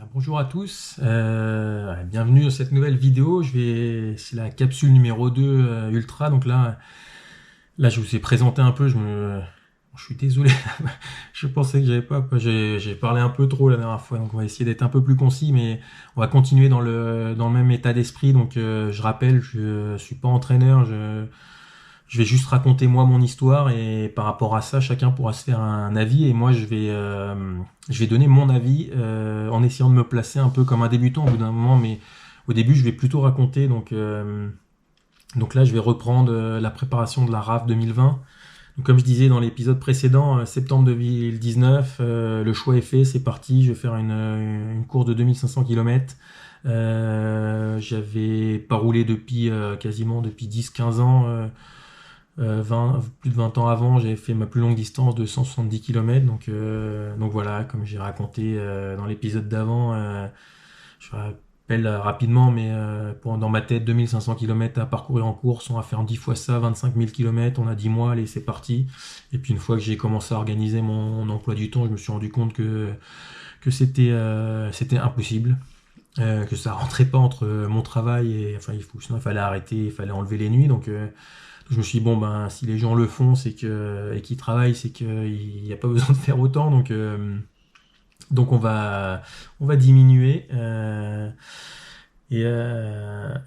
Bonjour à tous, bienvenue dans cette nouvelle vidéo. C'est la capsule numéro 2 Ultra. Donc là, je vous ai présenté un peu. Je suis désolé. Je pensais que j'ai parlé un peu trop la dernière fois. Donc on va essayer d'être un peu plus concis, mais on va continuer dans le même état d'esprit. Donc je rappelle, je suis pas entraîneur. Je vais juste raconter moi mon histoire et par rapport à ça, chacun pourra se faire un avis. Et moi, je vais donner mon avis en essayant de me placer un peu comme un débutant au bout d'un moment. Mais au début, je vais plutôt raconter. Donc là, je vais reprendre la préparation de la RAF 2020. Donc comme je disais dans l'épisode précédent, septembre 2019, le choix est fait, c'est parti. Je vais faire une course de 2500 km. J'avais pas roulé quasiment depuis 10-15 ans. 20, plus de 20 ans avant, j'avais fait ma plus longue distance de 170 km. Donc voilà, comme j'ai raconté dans l'épisode d'avant, je rappelle rapidement, mais dans ma tête, 2500 km à parcourir en course, on va faire 10 fois ça, 25 000 km, on a 10 mois, allez, c'est parti. Et puis une fois que j'ai commencé à organiser mon emploi du temps, je me suis rendu compte que c'était impossible. Que ça rentrait pas entre mon travail et sinon il fallait arrêter, il fallait enlever les nuits. Donc je me suis dit, bon, ben, si les gens le font et qu'ils travaillent, c'est qu'il n'y a pas besoin de faire autant. Donc on va diminuer. Et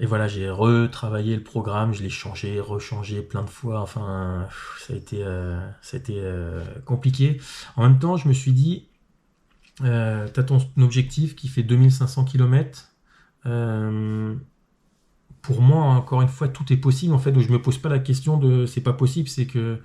voilà, j'ai retravaillé le programme, je l'ai changé, rechangé plein de fois. Enfin, ça a été compliqué. En même temps, je me suis dit, t'as ton objectif qui fait 2500 km. Pour moi, encore une fois, tout est possible. En fait, donc je me pose pas la question de c'est pas possible, c'est que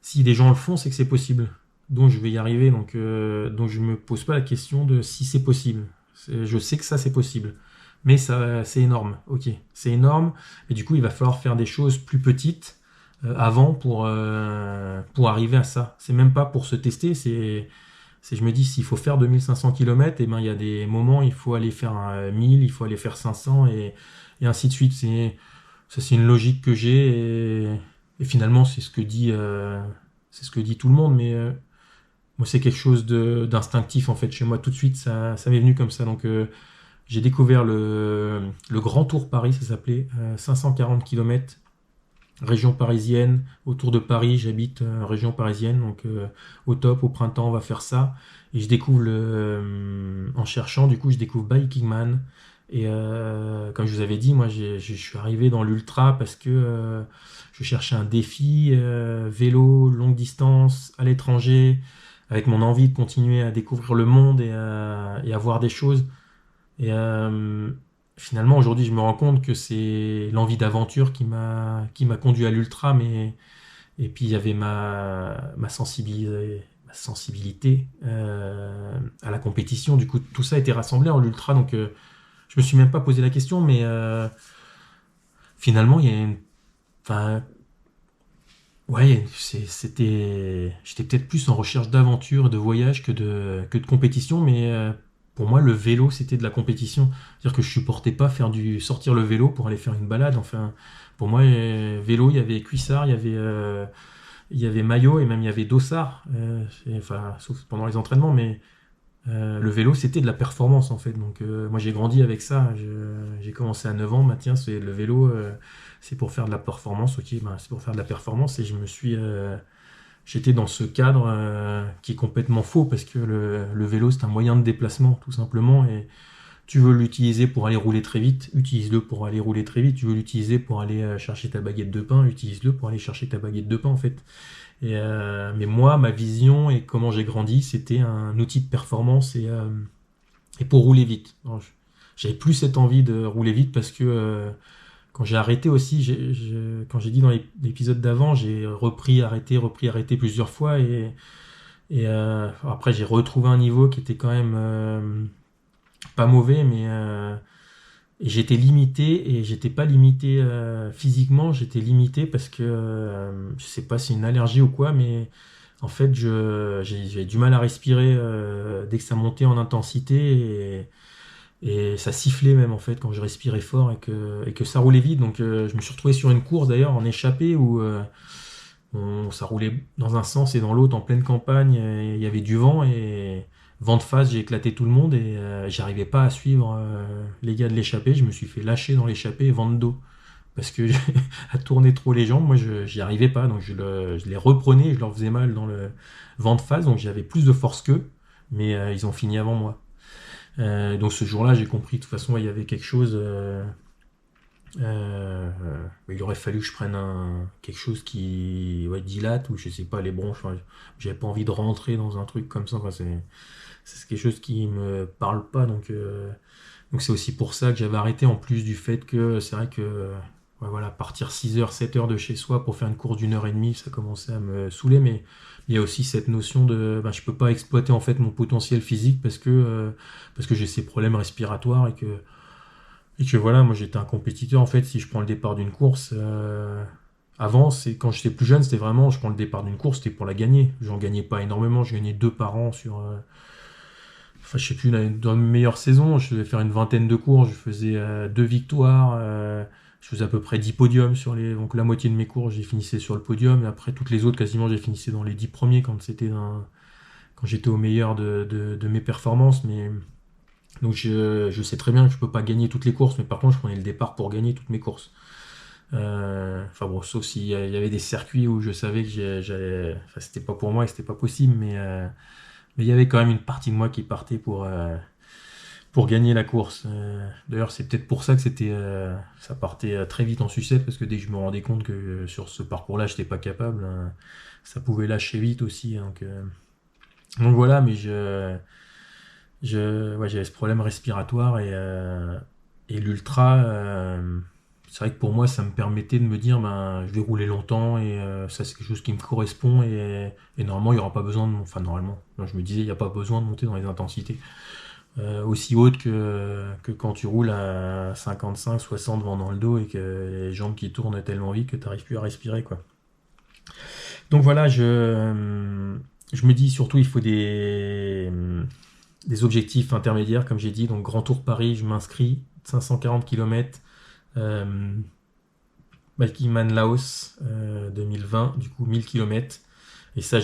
si les gens le font, c'est que c'est possible. Donc je vais y arriver. Donc je me pose pas la question de si c'est possible. Je sais que ça c'est possible, mais ça c'est énorme. Ok, c'est énorme. Et du coup, il va falloir faire des choses plus petites avant pour arriver à ça. C'est même pas pour se tester. Je me dis s'il faut faire 2500 km, et ben il y a des moments il faut aller faire 1000, il faut aller faire 500 et ainsi de suite. C'est une logique que j'ai et finalement c'est ce que dit tout le monde, mais moi c'est quelque chose d'instinctif en fait chez moi tout de suite, ça m'est venu comme ça. Donc j'ai découvert le Grand Tour Paris, ça s'appelait 540 km, région parisienne, autour de Paris. J'habite région parisienne, donc au top, au printemps on va faire ça. Et je découvre en cherchant, du coup je découvre Biking Man. Et comme je vous avais dit, moi je suis arrivé dans l'ultra parce que je cherchais un défi vélo, longue distance, à l'étranger, avec mon envie de continuer à découvrir le monde et à voir des choses. Et finalement aujourd'hui je me rends compte que c'est l'envie d'aventure qui m'a conduit à l'ultra, mais et puis il y avait ma sensibilité à la compétition. Du coup tout ça a été rassemblé en l'ultra. Donc je me suis même pas posé la question, mais finalement, il y a une... Enfin, ouais, j'étais peut-être plus en recherche d'aventure, de voyage que de compétition, mais pour moi, le vélo, c'était de la compétition. C'est-à-dire que je supportais pas sortir le vélo pour aller faire une balade. Enfin, pour moi, vélo, il y avait cuissard, il y avait maillot et même il y avait dossard. Enfin, sauf pendant les entraînements, mais le vélo, c'était de la performance en fait. Donc moi j'ai grandi avec ça. J'ai commencé à 9 ans. Bah, tiens, c'est le vélo, c'est pour faire de la performance. Ok, bah, c'est pour faire de la performance. Et j'étais dans ce cadre qui est complètement faux parce que le vélo c'est un moyen de déplacement tout simplement. Et tu veux l'utiliser pour aller rouler très vite, utilise-le pour aller rouler très vite. Tu veux l'utiliser pour aller chercher ta baguette de pain, utilise-le pour aller chercher ta baguette de pain en fait. Mais moi, ma vision et comment j'ai grandi, c'était un outil de performance et pour rouler vite. Alors, j'avais plus cette envie de rouler vite parce que quand j'ai arrêté aussi, quand j'ai dit dans l'épisode d'avant, j'ai repris, arrêté plusieurs fois et après j'ai retrouvé un niveau qui était quand même pas mauvais, mais et j'étais limité et j'étais pas limité physiquement, j'étais limité parce que je sais pas si c'est une allergie ou quoi, mais en fait j'avais du mal à respirer dès que ça montait en intensité et ça sifflait même en fait quand je respirais fort et que ça roulait vite. Donc je me suis retrouvé sur une course d'ailleurs en échappée où ça roulait dans un sens et dans l'autre en pleine campagne, et il y avait du vent et Vent de face, j'ai éclaté tout le monde et j'arrivais pas à suivre les gars de l'échappée. Je me suis fait lâcher dans l'échappée et vent de dos. Parce que à tourner trop les jambes, moi j'y arrivais pas. Donc je les reprenais et je leur faisais mal dans le vent de face. Donc j'avais plus de force qu'eux. Mais ils ont fini avant moi. Donc ce jour-là, j'ai compris de toute façon, il y avait quelque chose. Il aurait fallu que je prenne quelque chose qui dilate ou je sais pas, les bronches. Enfin, j'avais pas envie de rentrer dans un truc comme ça. Enfin, c'est quelque chose qui me parle pas. Donc c'est aussi pour ça que j'avais arrêté, en plus du fait que c'est vrai que voilà, partir 6 heures, 7 heures de chez soi pour faire une course d'1 heure et demie, ça commençait à me saouler. Mais il y a aussi cette notion de je peux pas exploiter en fait mon potentiel physique parce que j'ai ces problèmes respiratoires et que voilà, moi j'étais un compétiteur en fait. Si je prends le départ d'une course, avant, c'est quand j'étais plus jeune, c'était vraiment, je prends le départ d'une course, c'était pour la gagner. J'en gagnais pas énormément, je gagnais 2 par an sur, enfin je sais plus, dans mes meilleures saisons, je devais faire une vingtaine de courses, je faisais 2 victoires, je faisais à peu près 10 podiums sur donc la moitié de mes courses, j'ai finissé sur le podium, et après toutes les autres, quasiment, j'ai finissé dans les 10 premiers quand j'étais au meilleur de mes performances, mais donc je sais très bien que je peux pas gagner toutes les courses, mais par contre je prenais le départ pour gagner toutes mes courses. Enfin bon, sauf s'il y avait des circuits où je savais que enfin c'était pas pour moi et c'était pas possible, mais il y avait quand même une partie de moi qui partait pour gagner la course. D'ailleurs, c'est peut-être pour ça que ça partait très vite en sucette, parce que dès que je me rendais compte que sur ce parcours-là, j'étais pas capable, ça pouvait lâcher vite aussi. Donc voilà, mais ouais, j'avais ce problème respiratoire et l'ultra. C'est vrai que pour moi, ça me permettait de me dire, je vais rouler longtemps et ça, c'est quelque chose qui me correspond et normalement, il n'y aura pas besoin de. Enfin, normalement, je me disais, il n'y a pas besoin de monter dans les intensités aussi hautes que quand tu roules à 55, 60 vent dans le dos et que les jambes qui tournent tellement vite que tu n'arrives plus à respirer, quoi. Donc voilà, je me dis surtout, il faut des objectifs intermédiaires, comme j'ai dit. Donc, Grand Tour Paris, je m'inscris, 540 km. Balkiman Laos 2020, du coup 1000 km. Et ça,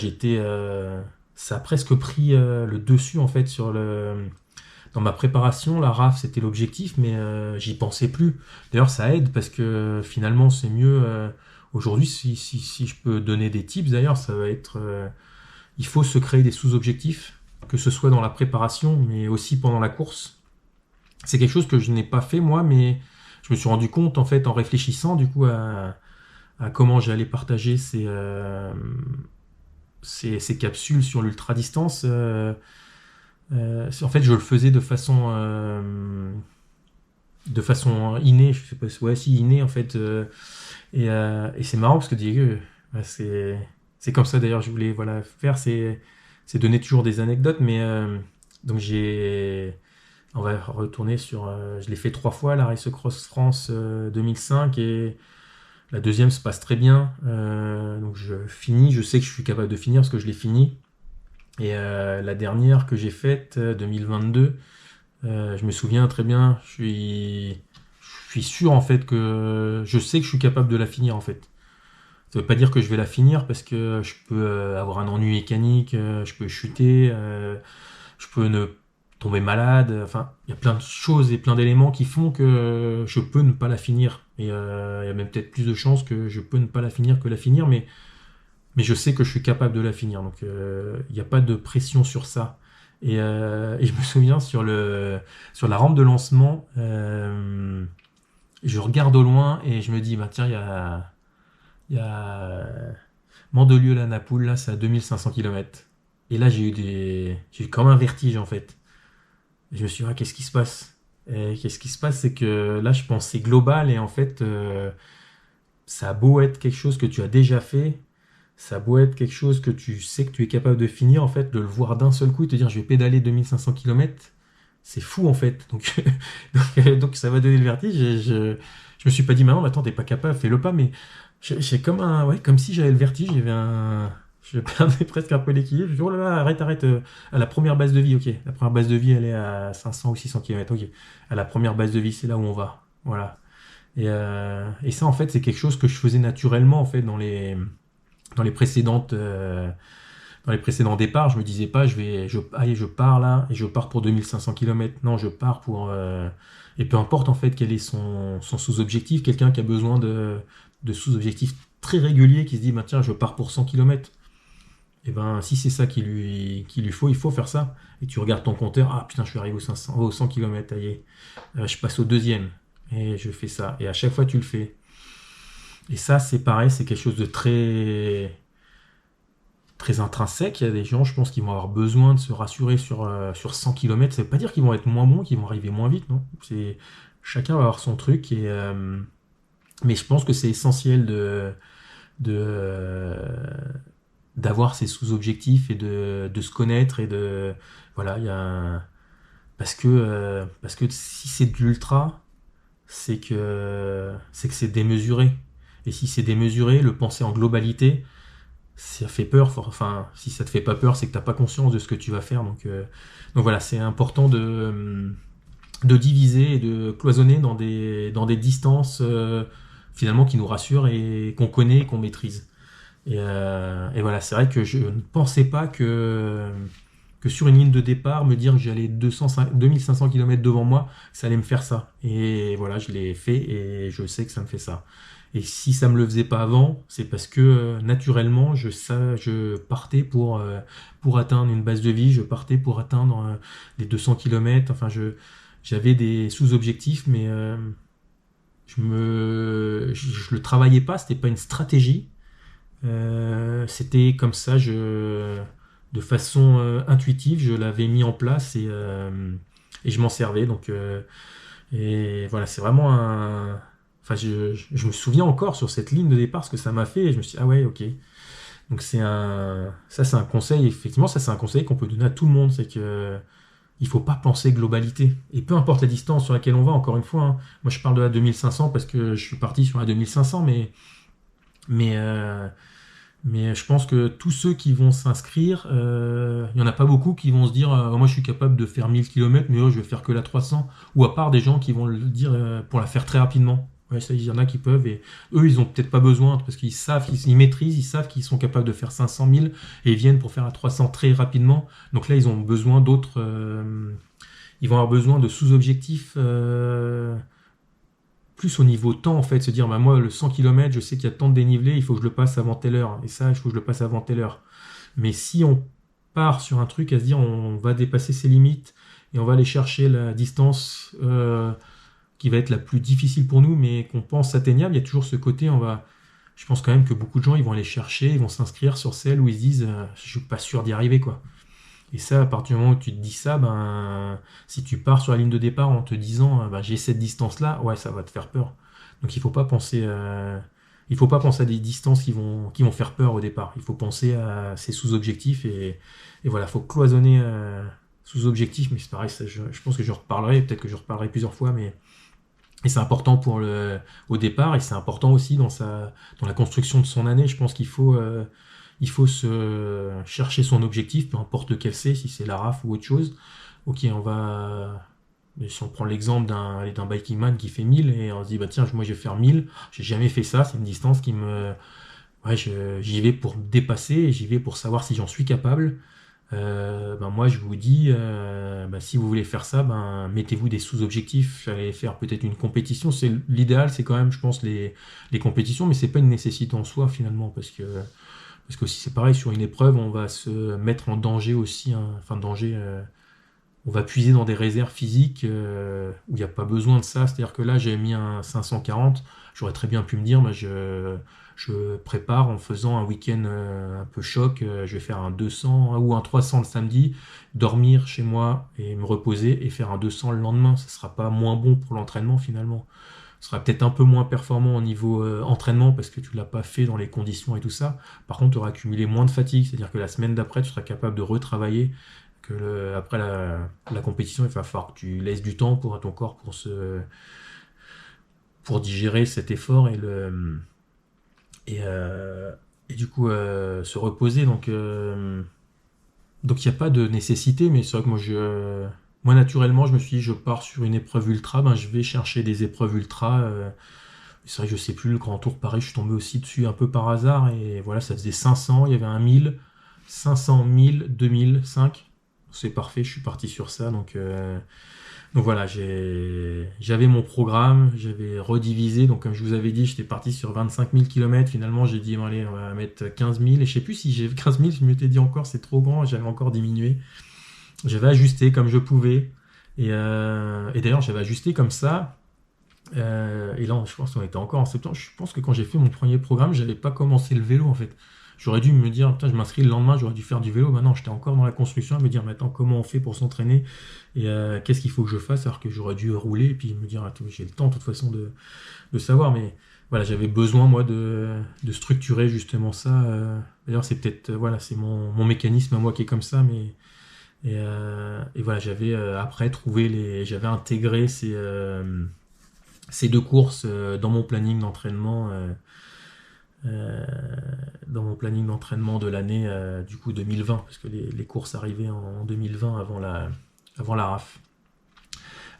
ça a presque pris le dessus en fait dans ma préparation. La RAF, c'était l'objectif, mais j'y pensais plus. D'ailleurs, ça aide parce que finalement, c'est mieux. Aujourd'hui, si je peux donner des tips, d'ailleurs, ça va être. Il faut se créer des sous-objectifs, que ce soit dans la préparation, mais aussi pendant la course. C'est quelque chose que je n'ai pas fait moi, mais je me suis rendu compte en fait en réfléchissant du coup à comment j'allais partager ces capsules sur l'ultra distance. En fait, je le faisais de façon innée, je sais pas, ouais, si innée en fait. Et c'est marrant parce que Diego, c'est comme ça d'ailleurs. Je voulais voilà faire, c'est donner toujours des anecdotes, mais donc on va retourner sur. Je l'ai fait 3 fois, la Race Cross France 2005, et la deuxième se passe très bien. Donc je finis, je sais que je suis capable de finir parce que je l'ai fini. Et la dernière que j'ai faite, 2022, je me souviens très bien, je suis sûr en fait que je sais que je suis capable de la finir en fait. Ça veut pas dire que je vais la finir parce que je peux avoir un ennui mécanique, je peux chuter, je peux ne tomber malade. Enfin, il y a plein de choses et plein d'éléments qui font que je peux ne pas la finir. Et il y a même peut-être plus de chances que je peux ne pas la finir que la finir, mais je sais que je suis capable de la finir. Donc il n'y a pas de pression sur ça. Et je me souviens sur la rampe de lancement, je regarde au loin et je me dis, tiens, il y a Mandelieu-la-Napoule, là, c'est à 2500 km. Et là, j'ai eu comme un vertige, en fait. Et je me suis dit, qu'est-ce qui se passe? Et qu'est-ce qui se passe, c'est que là, je pensais global, et en fait, ça a beau être quelque chose que tu as déjà fait, ça a beau être quelque chose que tu sais que tu es capable de finir, en fait, de le voir d'un seul coup et te dire, je vais pédaler 2500 km, c'est fou, en fait. Donc ça va donner le vertige, et je me suis pas dit, non, attends, t'es pas capable, fais le pas, mais j'ai comme si j'avais le vertige, je perdais presque un peu l'équilibre. Je me dis, oh là là, arrête, à la première base de vie, ok. La première base de vie, elle est à 500 ou 600 km, ok. À la première base de vie, c'est là où on va. Voilà. Et ça, en fait, c'est quelque chose que je faisais naturellement, en fait, dans les précédentes dans les précédents départs, je me disais pas, allez, je pars là, et je pars pour 2500 km. Non, je pars pour... et peu importe en fait quel est son sous-objectif, quelqu'un qui a besoin de sous-objectifs très réguliers, qui se dit, bah, tiens, je pars pour 100 km. Et ben, si c'est ça qu'il lui faut, il faut faire ça. Et tu regardes ton compteur, ah putain, je suis arrivé aux 100 km, ça y est. Je passe au deuxième, et je fais ça. Et à chaque fois, tu le fais. Et ça, c'est pareil, c'est quelque chose de très intrinsèque. Il y a des gens, je pense, qui vont avoir besoin de se rassurer sur 100 km. Ça ne veut pas dire qu'ils vont être moins bons, qu'ils vont arriver moins vite, non. Chacun va avoir son truc. Mais je pense que c'est essentiel de, d'avoir ses sous-objectifs et de se connaître et de... Voilà, parce que si c'est de l'ultra, c'est que c'est démesuré. Et si c'est démesuré, le penser en globalité, ça fait peur. Enfin, si ça te fait pas peur, c'est que t'as pas conscience de ce que tu vas faire. Donc voilà, c'est important de diviser et de cloisonner dans des distances finalement qui nous rassurent et qu'on connaît et qu'on maîtrise. Et voilà, c'est vrai que je ne pensais pas que sur une ligne de départ, me dire que j'allais 2500 km devant moi, ça allait me faire ça. Et voilà, je l'ai fait et je sais que ça me fait ça. Et si ça me le faisait pas avant, c'est parce que naturellement, je partais pour atteindre une base de vie, je partais pour atteindre les 200 km. Enfin, j'avais des sous-objectifs, mais je le travaillais pas, c'était pas une stratégie. C'était comme ça, de façon intuitive, je l'avais mis en place et je m'en servais. Et voilà, c'est vraiment un. Enfin, je me souviens encore sur cette ligne de départ ce que ça m'a fait et je me suis dit, ah ouais, ok. Donc ça c'est un conseil, effectivement, ça c'est un conseil qu'on peut donner à tout le monde, c'est que il faut pas penser globalité. Et peu importe la distance sur laquelle on va, encore une fois, hein. Moi je parle de la 2500 parce que je suis parti sur la 2500, mais je pense que tous ceux qui vont s'inscrire, il n'y en a pas beaucoup qui vont se dire moi je suis capable de faire 1000 km, mais je vais faire que la 300. Ou à part des gens qui vont le dire pour la faire très rapidement. Ouais, ça, il y en a qui peuvent, et eux ils ont peut-être pas besoin parce qu'ils savent, ils maîtrisent, ils savent qu'ils sont capables de faire 500 000 et ils viennent pour faire la 300 très rapidement. Donc là ils ont besoin d'autres. Ils vont avoir besoin de sous-objectifs. Plus au niveau temps en fait, se dire bah moi le 100 km, je sais qu'il y a tant de dénivelé, il faut que je le passe avant telle heure, et ça il faut que je le passe avant telle heure. Mais si on part sur un truc à se dire on va dépasser ses limites et on va aller chercher la distance qui va être la plus difficile pour nous mais qu'on pense atteignable, il y a toujours ce côté je pense quand même que beaucoup de gens ils vont aller chercher, ils vont s'inscrire sur celle où ils se disent je suis pas sûr d'y arriver quoi. Et ça, à partir du moment où tu te dis ça, ben, si tu pars sur la ligne de départ en te disant ben, j'ai cette distance-là, ouais, ça va te faire peur. Donc il faut pas penser à des distances qui vont faire peur au départ. Il faut penser à ses sous-objectifs et voilà, il faut cloisonner sous-objectifs. Mais c'est pareil, ça, je pense que je reparlerai, peut-être que je reparlerai plusieurs fois, mais et c'est important au départ et c'est important aussi dans la construction de son année. Je pense qu'il faut se chercher son objectif, peu importe lequel c'est, si c'est la RAF ou autre chose. Ok, si on prend l'exemple d'un biking man qui fait 1000 et on se dit, bah tiens, moi je vais faire 1000, j'ai jamais fait ça, c'est une distance qui me... Ouais, j'y vais pour me dépasser et j'y vais pour savoir si j'en suis capable. Ben moi je vous dis, ben, si vous voulez faire ça, ben, mettez-vous des sous-objectifs, allez faire peut-être une compétition. L'idéal, c'est quand même, je pense, les compétitions, mais c'est pas une nécessité en soi finalement, parce que aussi c'est pareil, sur une épreuve, on va se mettre en danger aussi, hein. Enfin danger, on va puiser dans des réserves physiques où il n'y a pas besoin de ça. C'est-à-dire que là, j'ai mis un 540, j'aurais très bien pu me dire, bah, je prépare en faisant un week-end un peu choc, je vais faire un 200 ou un 300 le samedi, dormir chez moi et me reposer et faire un 200 le lendemain. Ça sera pas moins bon pour l'entraînement finalement. Ce sera peut-être un peu moins performant au niveau entraînement parce que tu l'as pas fait dans les conditions et tout ça. Par contre, tu auras accumulé moins de fatigue, c'est-à-dire que la semaine d'après, tu seras capable de retravailler. Après la compétition, il va falloir que tu laisses du temps pour ton corps pour digérer cet effort et, euh, et du coup se reposer. Donc il n'y a pas de nécessité, mais c'est vrai que moi naturellement, je me suis dit, je pars sur une épreuve ultra, ben, je vais chercher des épreuves ultra. C'est vrai que je sais plus, le grand tour, pareil, je suis tombé aussi dessus un peu par hasard, et voilà, ça faisait 500, il y avait un 1000, 500, 1000, 2000, 5. C'est parfait, je suis parti sur ça. Donc voilà, j'avais mon programme, j'avais redivisé. Donc comme je vous avais dit, j'étais parti sur 25 000 km. Finalement, j'ai dit, bon, allez, on va mettre 15 000. Et je sais plus si j'ai 15 000, je m'étais dit encore, c'est trop grand. J'avais encore diminué. J'avais ajusté comme je pouvais. Et d'ailleurs, j'avais ajusté comme ça. Et là, je pense qu'on était encore en septembre. Je pense que quand j'ai fait mon premier programme, j'avais pas commencé le vélo en fait. J'aurais dû me dire, putain, je m'inscris le lendemain, j'aurais dû faire du vélo. Maintenant, j'étais encore dans la construction à me dire, maintenant, comment on fait pour s'entraîner et qu'est-ce qu'il faut que je fasse alors que j'aurais dû rouler et puis me dire, attends, j'ai le temps de toute façon de savoir. Mais voilà, j'avais besoin, moi, de structurer justement ça. D'ailleurs, c'est peut-être, voilà, c'est mon mécanisme à moi qui est comme ça. Et voilà, j'avais après trouvé j'avais intégré ces deux courses dans mon planning d'entraînement. Dans mon planning d'entraînement de l'année du coup 2020 parce que les courses arrivaient en 2020 avant la RAF.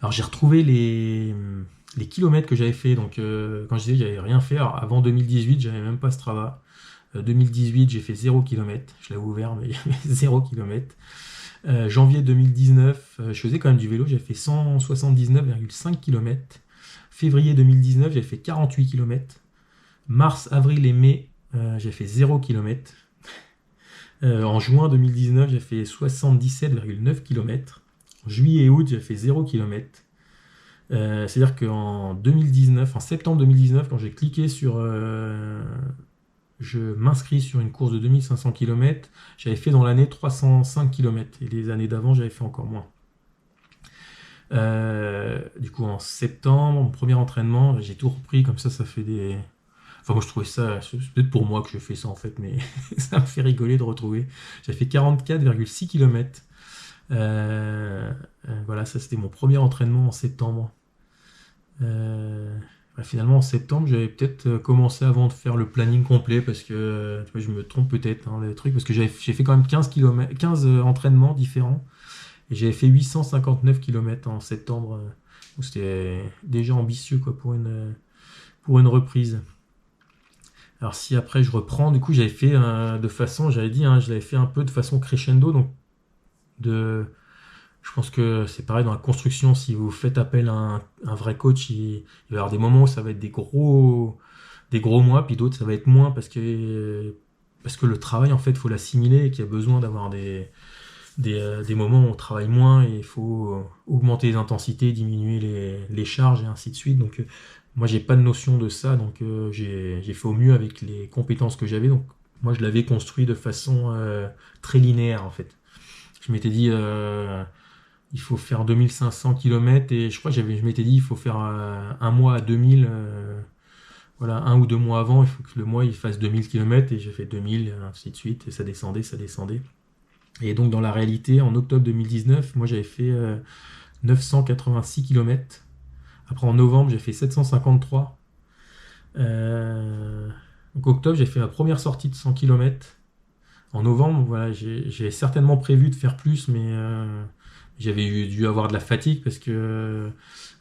Alors j'ai retrouvé les kilomètres que j'avais fait. Donc quand je disais j'avais rien fait, alors, avant 2018 j'avais même pas Strava. 2018 j'ai fait 0 km, je l'avais ouvert mais 0 km. Janvier 2019 je faisais quand même du vélo, j'avais fait 179,5 km. Février 2019 j'avais fait 48 km. Mars, avril et mai, j'ai fait 0 km. En juin 2019, j'ai fait 77,9 km. En juillet et août, j'ai fait 0 km. C'est-à-dire qu'en 2019, en septembre 2019, quand j'ai cliqué sur je m'inscris sur une course de 2500 km, j'avais fait dans l'année 305 km. Et les années d'avant, j'avais fait encore moins. Du coup, en septembre, mon premier entraînement, j'ai tout repris, comme ça fait des... Enfin, moi, je trouvais ça, c'est peut-être pour moi que je fais ça en fait, mais ça me fait rigoler de retrouver. J'ai fait 44,6 km. Voilà, ça c'était mon premier entraînement en septembre. Finalement, en septembre, j'avais peut-être commencé avant de faire le planning complet parce que tu vois, je me trompe peut-être dans les trucs parce que j'ai fait quand même 15 entraînements différents et j'avais fait 859 km en septembre. Donc c'était déjà ambitieux quoi, pour une reprise. Alors si après je reprends, du coup j'avais fait de façon, j'avais dit, je l'avais fait un peu de façon crescendo, donc je pense que c'est pareil dans la construction, si vous faites appel à un vrai coach, il va y avoir des moments où ça va être des gros mois, puis d'autres ça va être moins parce que le travail en fait il faut l'assimiler et qu'il y a besoin d'avoir des moments où on travaille moins et il faut augmenter les intensités, diminuer les charges et ainsi de suite. Donc moi j'ai pas de notion de ça, donc j'ai fait au mieux avec les compétences que j'avais. Donc moi je l'avais construit de façon très linéaire en fait. Je m'étais dit il faut faire 2500 km et je crois que je m'étais dit il faut faire un mois à 2000. Voilà, 1 ou 2 mois avant, il faut que le mois il fasse 2000 km et j'ai fait 2000, ainsi de suite, et ça descendait, ça descendait. Et donc dans la réalité, en octobre 2019, moi j'avais fait 986 km. Après en novembre, j'ai fait 753. Donc octobre, j'ai fait ma première sortie de 100 km. En novembre, voilà, j'ai certainement prévu de faire plus, mais j'avais dû avoir de la fatigue parce que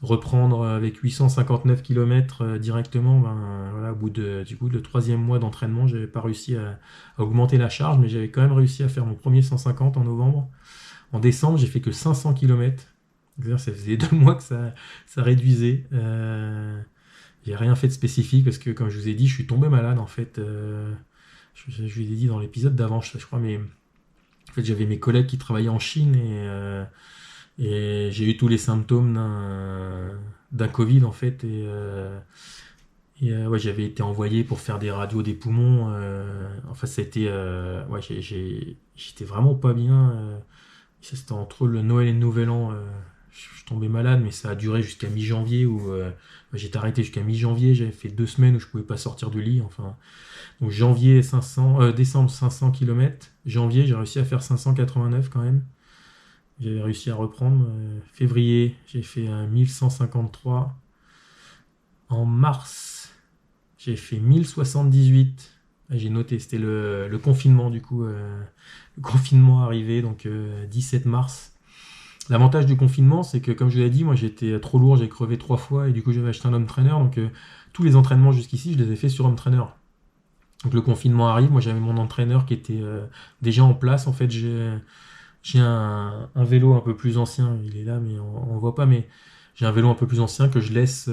reprendre avec 859 km directement, voilà, au bout du coup, le troisième mois d'entraînement, j'avais pas réussi à augmenter la charge, mais j'avais quand même réussi à faire mon premier 150 en novembre. En décembre, j'ai fait que 500 km. Ça faisait 2 mois que ça réduisait. J'ai rien fait de spécifique parce que, comme je vous ai dit, je suis tombé malade en fait. Je vous ai dit dans l'épisode d'avant, je crois, mais en fait, j'avais mes collègues qui travaillaient en Chine et j'ai eu tous les symptômes d'un Covid en fait. Ouais, j'avais été envoyé pour faire des radios des poumons. Enfin, ça a été. Ouais, j'étais vraiment pas bien. Ça, c'était entre le Noël et le Nouvel An. Je suis tombé malade, mais ça a duré jusqu'à mi-janvier où j'étais arrêté jusqu'à mi-janvier. J'avais fait 2 semaines où je pouvais pas sortir du lit. Enfin, donc décembre 500 km. Janvier, j'ai réussi à faire 589 quand même. J'avais réussi à reprendre. Février, j'ai fait 1153. En mars, j'ai fait 1078. J'ai noté, c'était le confinement du coup. Le confinement arrivé, donc 17 mars. L'avantage du confinement, c'est que comme je vous l'ai dit, moi j'étais trop lourd, j'ai crevé 3 fois et du coup j'avais acheté un home trainer. Donc tous les entraînements jusqu'ici, je les ai fait sur home trainer. Donc le confinement arrive, moi j'avais mon entraîneur qui était déjà en place. En fait, j'ai un vélo un peu plus ancien, il est là, mais on voit pas, mais j'ai un vélo un peu plus ancien que je laisse.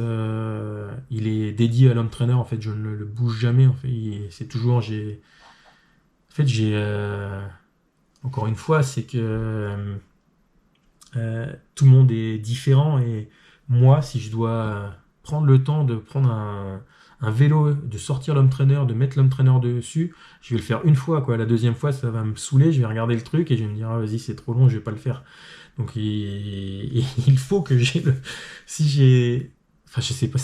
Il est dédié à l'home trainer, en fait, je ne le bouge jamais. En fait, c'est toujours. En fait, encore une fois, c'est que tout le monde est différent et moi, si je dois prendre le temps de prendre un vélo, de sortir l'home trainer, de mettre l'home trainer dessus, je vais le faire une fois, quoi. La deuxième fois, ça va me saouler, je vais regarder le truc et je vais me dire, ah, vas-y, c'est trop long, je vais pas le faire. Donc, il faut que j'ai le. Si j'ai. Enfin, je sais pas,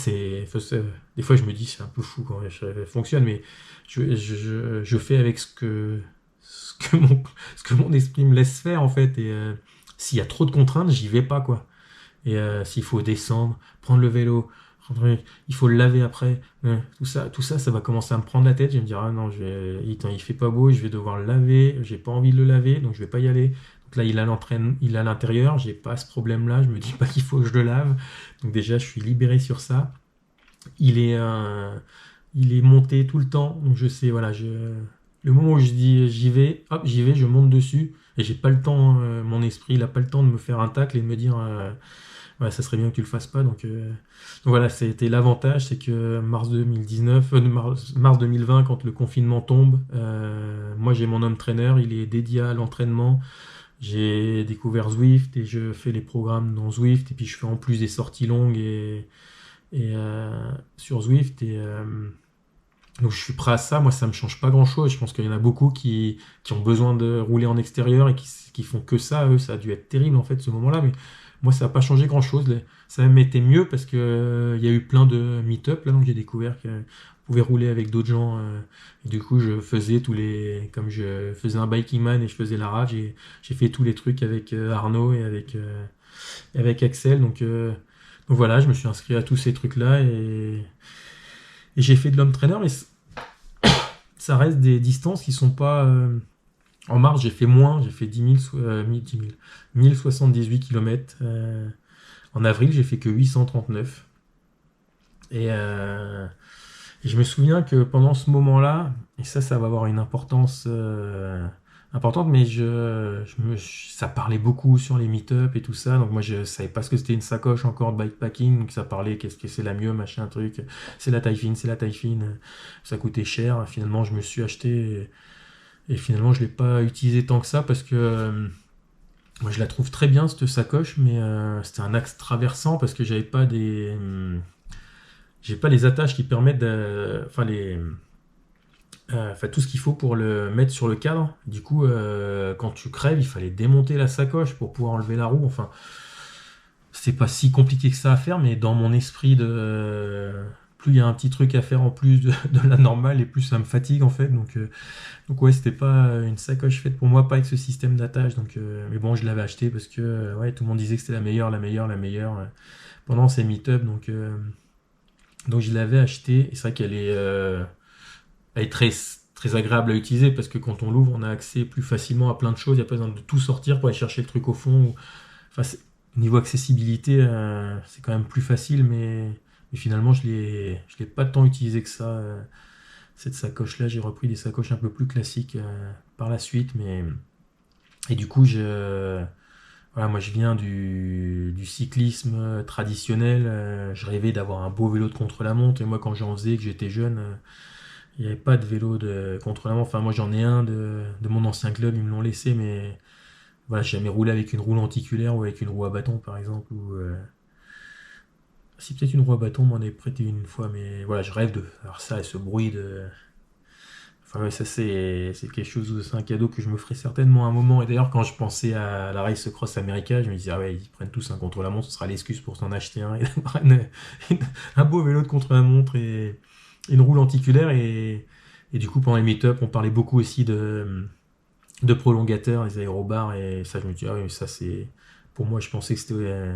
des fois, je me dis, c'est un peu fou quand ça fonctionne, mais je fais avec ce que mon esprit me laisse faire, en fait. Et s'il y a trop de contraintes, j'y vais pas, quoi. Et s'il faut descendre, prendre le vélo, il faut le laver après, tout ça, ça va commencer à me prendre la tête. Je vais me dire, ah non, il fait pas beau, je vais devoir le laver, j'ai pas envie de le laver, donc je vais pas y aller. Donc là, il est à l'intérieur, j'ai pas ce problème-là, je me dis pas qu'il faut que je le lave. Donc déjà, je suis libéré sur ça. Il est, euh, il est monté tout le temps, donc je sais, voilà, le moment où je dis j'y vais, hop, j'y vais, je monte dessus, et j'ai pas le temps, mon esprit, il a pas le temps de me faire un tacle et de me dire, ouais, ça serait bien que tu le fasses pas. Donc voilà, c'était l'avantage, c'est que mars 2019, mars 2020, quand le confinement tombe, moi j'ai mon home trainer, il est dédié à l'entraînement. J'ai découvert Zwift et je fais les programmes dans Zwift et puis je fais en plus des sorties longues et sur Zwift et donc je suis prêt à ça. Moi, ça me change pas grand-chose. Je pense qu'il y en a beaucoup qui ont besoin de rouler en extérieur et qui font que ça. Eux, ça a dû être terrible en fait ce moment-là. Mais moi, ça n'a pas changé grand-chose. Ça a même été mieux parce que il y a eu plein de meet-up là, donc j'ai découvert qu'on pouvait rouler avec d'autres gens. Et du coup, je faisais comme je faisais un biking man et je faisais la rage. J'ai fait tous les trucs avec Arnaud et avec Axel. Donc voilà, je me suis inscrit à tous ces trucs-là et j'ai fait de l'homme trainer, mais ça reste des distances qui sont pas. En mars, j'ai fait moins, j'ai fait 1078 km. En avril, j'ai fait que 839. Et je me souviens que pendant ce moment-là, et ça va avoir une importance importante, mais ça parlait beaucoup sur les meet-up et tout ça. Donc moi, je savais pas ce que c'était une sacoche encore de bikepacking. Donc ça parlait, qu'est-ce que c'est la mieux, machin, truc. C'est la taille fine, c'est la taille fine. Ça coûtait cher. Finalement, je me suis acheté et finalement, je l'ai pas utilisé tant que ça parce que moi, je la trouve très bien, cette sacoche, mais c'était un axe traversant parce que j'ai pas les attaches qui permettent enfin tout ce qu'il faut pour le mettre sur le cadre. Du coup, quand tu crèves, il fallait démonter la sacoche pour pouvoir enlever la roue. Enfin, c'est pas si compliqué que ça à faire, mais dans mon esprit plus il y a un petit truc à faire en plus de la normale et plus ça me fatigue en fait. Donc ouais, c'était pas une sacoche faite pour moi, pas avec ce système d'attache. Mais bon, je l'avais acheté parce que ouais, tout le monde disait que c'était la meilleure, la meilleure, la meilleure pendant ces meet-up. Donc je l'avais acheté et c'est vrai elle est très, très agréable à utiliser parce que quand on l'ouvre, on a accès plus facilement à plein de choses. Il n'y a pas besoin de tout sortir pour aller chercher le truc au fond. Enfin, niveau accessibilité, c'est quand même plus facile, mais finalement, je l'ai pas tant utilisé que ça. Cette sacoche-là, j'ai repris des sacoches un peu plus classiques par la suite, et du coup, voilà, moi je viens du cyclisme traditionnel. Je rêvais d'avoir un beau vélo de contre-la-montre. Et moi, quand j'en faisais, que j'étais jeune, il n'y avait pas de vélo de contre-la-montre. Enfin, moi j'en ai un de mon ancien club, ils me l'ont laissé, mais voilà, j'ai jamais roulé avec une roue lenticulaire ou avec une roue à bâton, par exemple. Si peut-être une roue à bâton m'en est prêté une fois, mais voilà, je rêve de faire ça et ce bruit de. Enfin, ouais, ça c'est quelque chose, c'est un cadeau que je me ferai certainement un moment. Et d'ailleurs, quand je pensais à la Race Cross America, je me disais, ah ouais, ils prennent tous un contre-la-montre, ce sera l'excuse pour s'en acheter un et d'avoir un beau vélo de contre-la-montre et une roue lenticulaire. Et du coup, pendant les meet-up, on parlait beaucoup aussi de prolongateurs, les aérobars, et ça, je me dis, ah oui, ça c'est. Pour moi, je pensais que c'était.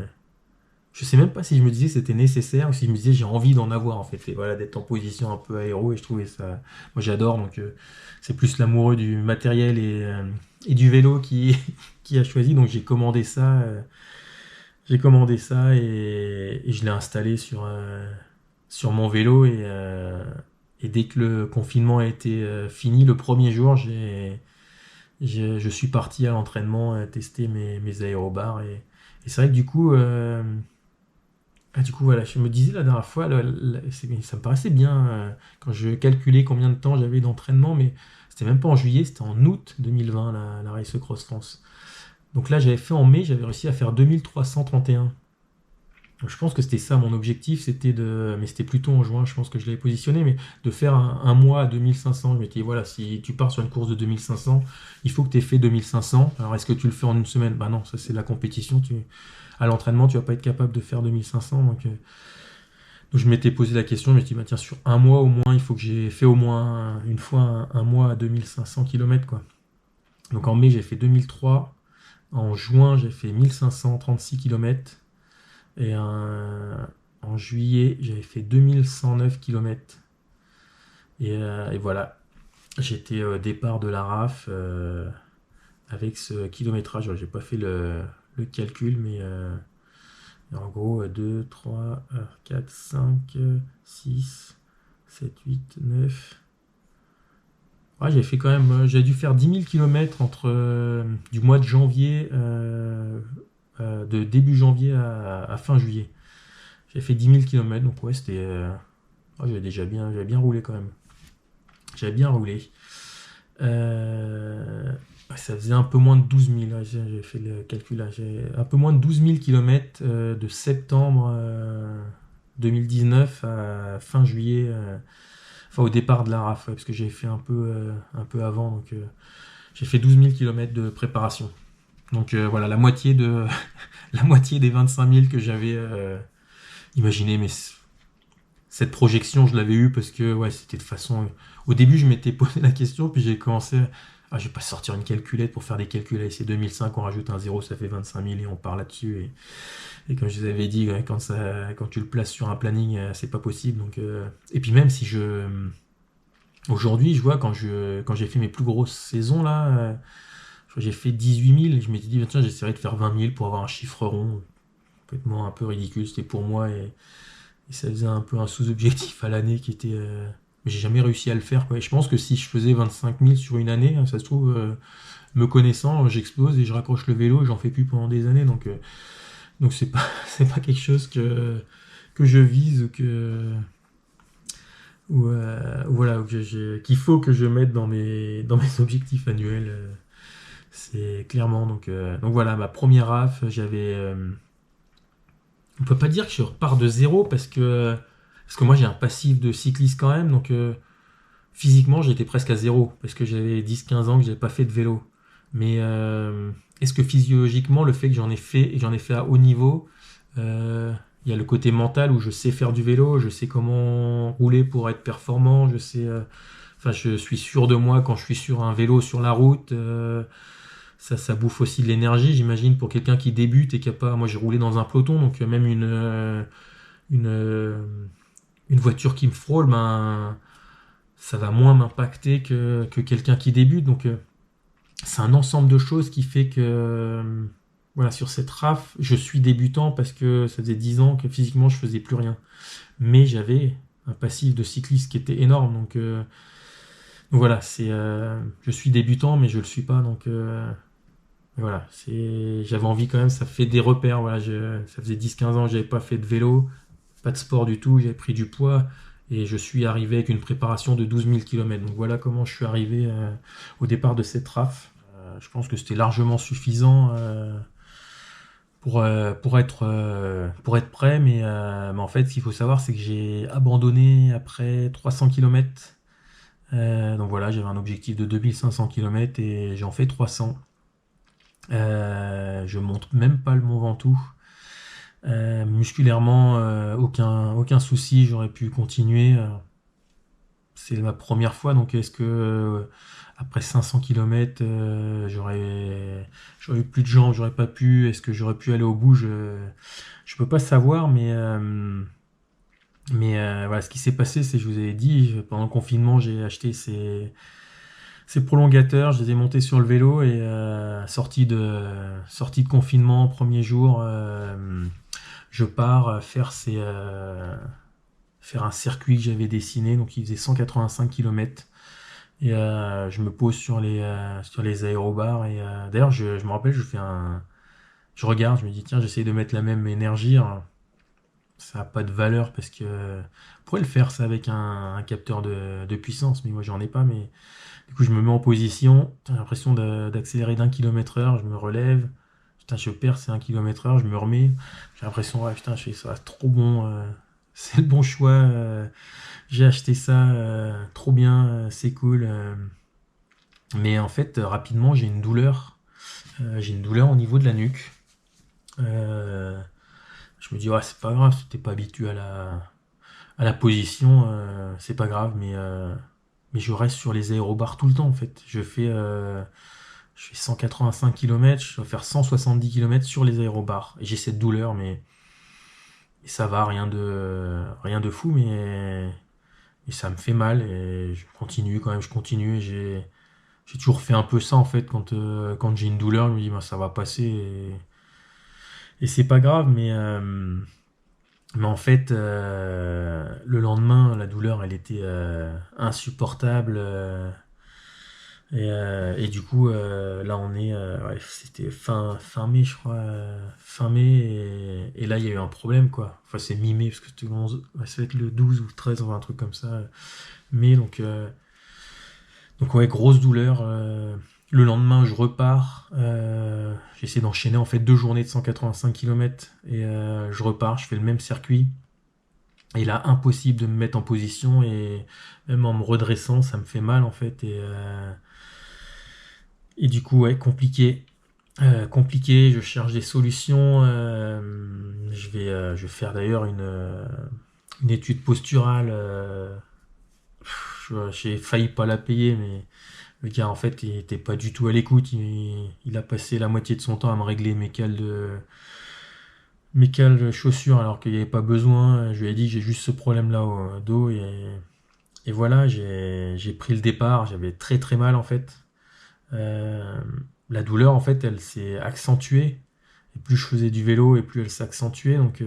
Je sais même pas si je me disais que c'était nécessaire ou si je me disais j'ai envie d'en avoir en fait. Et voilà, d'être en position un peu aéro et je trouvais ça. Moi j'adore donc c'est plus l'amoureux du matériel et du vélo qui a choisi. Donc j'ai commandé ça et je l'ai installé sur mon vélo Et dès que le confinement a été fini, le premier jour, je suis parti à l'entraînement tester mes aérobars. Et c'est vrai que du coup, voilà, je me disais la dernière fois, ça me paraissait bien quand je calculais combien de temps j'avais d'entraînement, mais c'était même pas en juillet, c'était en août 2020, la Race Cross France. Donc là, j'avais fait en mai, j'avais réussi à faire 2331. Donc je pense que c'était ça mon objectif, mais c'était plutôt en juin, je pense que je l'avais positionné, mais de faire un mois à 2500. Je m'étais dit, voilà, si tu pars sur une course de 2500, il faut que tu aies fait 2500. Alors est-ce que tu le fais en une semaine? Bah non, ça c'est la compétition. À l'entraînement, tu vas pas être capable de faire 2500. Donc je m'étais posé la question, je me suis dit, bah, tiens, sur un mois au moins, il faut que j'ai fait au moins une fois un mois à 2500 km, quoi. Donc en mai, j'ai fait 2003. En juin, j'ai fait 1536 km. Et en juillet, j'avais fait 2109 km. Et voilà, j'étais au départ de la RAF avec ce kilométrage. J'ai pas fait le calcul, mais en gros, 2, 3, 4, 5, 6, 7, 8, 9. Ouais, j'ai fait quand même, j'ai dû faire 10 000 km entre du mois de janvier, de début janvier à fin juillet. J'ai fait 10 000 km, donc ouais, c'était. J'avais bien roulé quand même. J'avais bien roulé. Ça faisait un peu moins de 12 000. Ouais, j'ai fait le calcul là. J'ai un peu moins de 12 000 km de septembre 2019 à fin juillet. Enfin, au départ de la RAF, ouais, parce que j'ai fait un peu avant. Donc, j'ai fait 12 000 km de préparation. Donc, voilà, la moitié, la moitié des 25 000 que j'avais imaginé. Mais cette projection, je l'avais eue parce que ouais, c'était de façon. Au début, je m'étais posé la question, puis j'ai commencé. Je vais pas sortir une calculette pour faire des calculs. Allez, c'est 2005, on rajoute un zéro, ça fait 25 000 et on part là-dessus. Et comme je vous avais dit, ouais, quand tu le places sur un planning, c'est pas possible. Donc, et puis même si je. Aujourd'hui, je vois, quand j'ai fait mes plus grosses saisons, là, j'ai fait 18 000. Et je m'étais dit, tiens, j'essaierai de faire 20 000 pour avoir un chiffre rond. Complètement un peu ridicule, c'était pour moi. Et ça faisait un peu un sous-objectif à l'année qui était. Mais j'ai jamais réussi à le faire, quoi. Et je pense que si je faisais 25 000 sur une année, ça se trouve, me connaissant, j'explose et je raccroche le vélo et j'en fais plus pendant des années. Donc c'est pas, c'est pas quelque chose que je vise ou voilà, qu'il faut que je mette dans mes objectifs annuels. C'est clairement. Donc voilà, ma première RAF, on peut pas dire que je repars de zéro parce que moi j'ai un passif de cycliste quand même, donc physiquement j'étais presque à zéro parce que j'avais 10-15 ans que j'avais pas fait de vélo. Mais est-ce que physiologiquement le fait que j'en ai fait et j'en ai fait à haut niveau, il y a le côté mental où je sais faire du vélo, je sais comment rouler pour être performant, enfin je suis sûr de moi quand je suis sur un vélo sur la route. Ça bouffe aussi de l'énergie, j'imagine, pour quelqu'un qui débute et qui a pas. Moi, j'ai roulé dans un peloton, donc même une, euh, une voiture qui me frôle, ben, ça va moins m'impacter que quelqu'un qui débute. Donc, c'est un ensemble de choses qui fait que, voilà, sur cette RAF, je suis débutant parce que ça faisait 10 ans que physiquement, je faisais plus rien. Mais j'avais un passif de cycliste qui était énorme. Donc voilà, je suis débutant, mais je le suis pas. Voilà, j'avais envie quand même, ça fait des repères. Voilà, ça faisait 10-15 ans que j'avais pas fait de vélo, pas de sport du tout, j'avais pris du poids et je suis arrivé avec une préparation de 12 000 km. Donc voilà comment je suis arrivé au départ de cette RAF. Je pense que c'était largement suffisant pour être prêt, mais en fait, ce qu'il faut savoir, c'est que j'ai abandonné après 300 km. Donc voilà, j'avais un objectif de 2500 km et j'en fais 300. Je monte même pas le Mont Ventoux. Musculairement, aucun souci, j'aurais pu continuer. C'est ma première fois, donc est-ce que après 500 km, j'aurais eu plus de jambes, j'aurais pas pu, est-ce que j'aurais pu aller au bout, je peux pas savoir, mais voilà, ce qui s'est passé, c'est, je vous avais dit, pendant le confinement, j'ai acheté ces prolongateurs, je les ai montés sur le vélo et sortie de confinement, premier jour, je pars faire faire un circuit que j'avais dessiné, donc il faisait 185 km. Et je me pose sur les aérobars. Et d'ailleurs, je me rappelle, je regarde, je me dis, tiens, j'essaye de mettre la même énergie. Alors, ça n'a pas de valeur parce que on pourrait le faire ça avec un capteur de puissance, mais moi j'en ai pas. Mais du coup, je me mets en position, j'ai l'impression d'accélérer d'1 km/h, je me relève, putain, je perds, c'est 1 km/h, je me remets, j'ai l'impression, ouais, putain, je fais ça, trop bon, c'est le bon choix, j'ai acheté ça, trop bien, c'est cool. Mais en fait, rapidement, j'ai une douleur au niveau de la nuque. Euh, je me dis, ouais, c'est pas grave, si t'es pas habitué à la position, c'est pas grave, mais je reste sur les aérobars tout le temps en fait. Je fais 185 km, je dois faire 170 km sur les aérobars. Et j'ai cette douleur, mais ça va, rien de fou, mais ça me fait mal et je continue quand même, je continue. Et j'ai toujours fait un peu ça en fait quand j'ai une douleur, je me dis bah, ça va passer et c'est pas grave, mais en fait, le lendemain, la douleur, elle était insupportable. Et du coup, là, on est, ouais, c'était fin mai, je crois, fin mai, et là, il y a eu un problème, quoi. Enfin, c'est mi-mai, parce que c'était le 11, ouais, ça va être le 12 ou 13, enfin, un truc comme ça. Mais donc ouais, grosse douleur. Le lendemain, je repars. J'essaie d'enchaîner en fait 2 journées de 185 km et je repars, je fais le même circuit. Et là, impossible de me mettre en position et même en me redressant, ça me fait mal en fait. Et du coup, ouais, compliqué. Compliqué, je cherche des solutions. Je vais faire d'ailleurs une étude posturale. J'ai failli pas la payer, mais le gars, en fait, il était pas du tout à l'écoute. Il a passé la moitié de son temps à me régler mes cales de chaussures alors qu'il n'y avait pas besoin. Je lui ai dit que j'ai juste ce problème-là au dos et voilà, j'ai pris le départ. J'avais très très mal en fait. Euh, la douleur en fait, elle s'est accentuée. Et plus je faisais du vélo et plus elle s'accentuait. Donc